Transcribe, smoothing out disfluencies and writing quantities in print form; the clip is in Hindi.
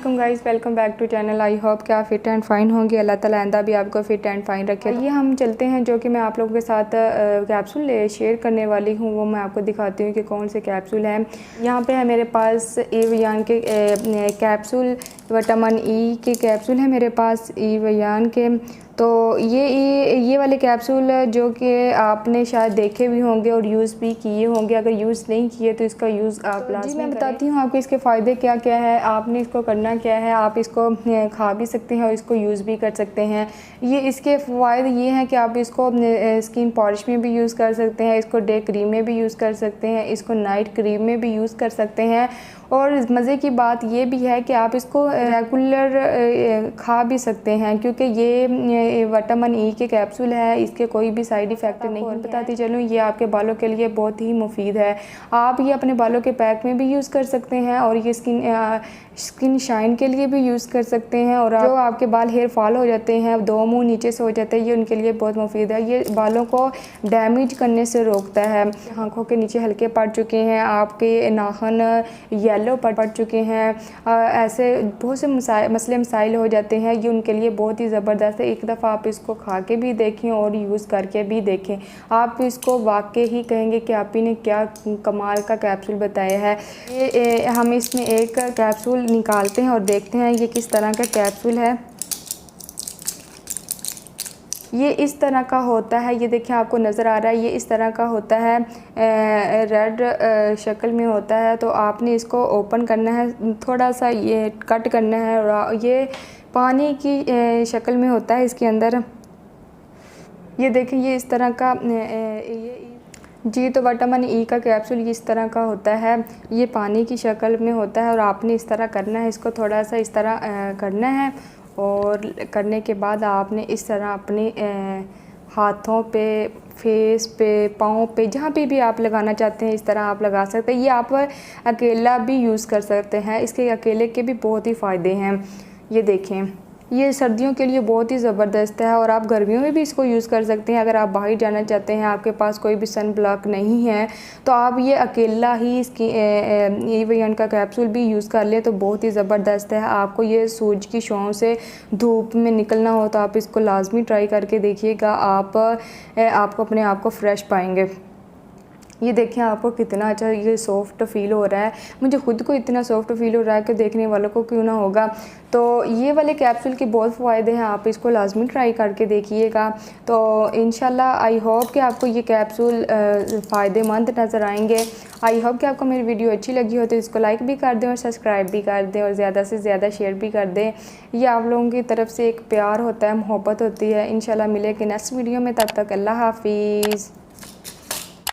वालेकुम guys, welcome back to channel. I hope कि आप फिट एंड फाइन होंगे। अल्लाह ताला आइंदा भी आपको फिट एंड फाइन रखे। ये हम चलते हैं जो कि मैं आप लोगों के साथ कैप्सूल शेयर करने वाली हूँ, वो मैं आपको दिखाती हूँ कि कौन से कैप्सूल हैं। यहाँ पे है मेरे पास ईवियान के कैप्सूल, विटामिन ई के कैप्सूल है मेरे पास ईवियान के। तो ये वाले कैप्सूल जो कि आपने शायद देखे भी होंगे और यूज़ भी किए होंगे। अगर यूज़ नहीं किए तो इसका यूज़ आप लाजमी मैं बताती हूँ आपको इसके फ़ायदे क्या क्या है। आपने इसको करना क्या है, आप इसको खा भी सकते हैं और इसको यूज़ भी कर सकते हैं। ये इसके फ़ायदे ये हैं कि आप इसको स्किन पॉलिश में भी यूज़ कर सकते हैं, इसको डे क्रीम में भी यूज़ कर सकते हैं, इसको नाइट क्रीम में भी यूज़ कर सकते हैं। और मज़े की बात ये भी है कि आप इसको रेगुलर खा भी सकते हैं, क्योंकि ये विटामिन ई के कैप्सूल है, इसके कोई भी साइड इफ़ेक्ट नहीं है। बताती चलूँ, ये आपके बालों के लिए बहुत ही मुफीद है। आप ये अपने बालों के पैक में भी यूज़ कर सकते हैं और ये स्किन शाइन के लिए भी यूज़ कर सकते हैं। और जो आपके बाल हेयर फॉल हो जाते हैं, दो मुंह नीचे से हो जाते हैं, ये उनके लिए बहुत मुफीद है। ये बालों को डैमेज करने से रोकता है। आँखों के नीचे हल्के पड़ चुके हैं, आपके नाखून येलो पड़ चुके हैं, ऐसे बहुत से मसले मसाइल हो जाते हैं, ये उनके लिए बहुत ही ज़बरदस्त है। एक दफ़ा आप इसको खा के भी देखें और यूज़ करके भी देखें, आप इसको वाकई ही कहेंगे कि आप ही ने क्या कमाल का कैप्सूल बताया है। ये हम इसमें एक कैप्सूल निकालते हैं और देखते हैं ये किस तरह का कैप्सूल है। ये इस तरह का होता है, ये देखिए आपको नज़र आ रहा है, ये इस तरह का होता है, रेड शक्ल में होता है। तो आपने इसको ओपन करना है, थोड़ा सा ये कट करना है और ये पानी की शक्ल में होता है इसके अंदर। ये देखिए ये इस तरह का जी। तो विटामिन ई का कैप्सूल इस तरह का होता है, ये पानी की शक्ल में होता है और आपने इस तरह करना है, इसको थोड़ा सा इस तरह करना है। और करने के बाद आपने इस तरह अपने हाथों पे, फेस पे, पाँव पे, जहाँ पे भी आप लगाना चाहते हैं इस तरह आप लगा सकते हैं। ये आप अकेला भी यूज़ कर सकते हैं, इसके अकेले के भी बहुत ही फ़ायदे हैं। ये देखें, ये सर्दियों के लिए बहुत ही ज़बरदस्त है और आप गर्मियों में भी इसको यूज़ कर सकते हैं। अगर आप बाहर जाना चाहते हैं, आपके पास कोई भी सन ब्लॉक नहीं है, तो आप ये अकेला ही इसकी ईवियान का कैप्सूल भी यूज़ कर लें तो बहुत ही ज़बरदस्त है। आपको ये सूरज की छाँव से धूप में निकलना हो तो आप इसको लाजमी ट्राई करके देखिएगा, आपको अपने आप को फ्रेश पाएंगे। ये देखें आपको कितना अच्छा ये सॉफ्ट फील हो रहा है, मुझे खुद को इतना सॉफ्ट फील हो रहा है कि देखने वालों को क्यों ना होगा। तो ये वाले कैप्सूल के बहुत फ़ायदे हैं, आप इसको लाजमी ट्राई करके देखिएगा। तो इंशाल्लाह आई होप कि आपको ये कैप्सूल फ़ायदेमंद नज़र आएंगे। आई होप कि आपको मेरी वीडियो अच्छी लगी हो तो इसको लाइक भी कर दें और सब्सक्राइब भी कर दें और ज़्यादा से ज़्यादा शेयर भी कर दें। ये आप लोगों की तरफ से एक प्यार होता है, मोहब्बत होती है। इंशाल्लाह मिलेंगे नेक्स्ट वीडियो में, तब तक अल्लाह हाफिज़।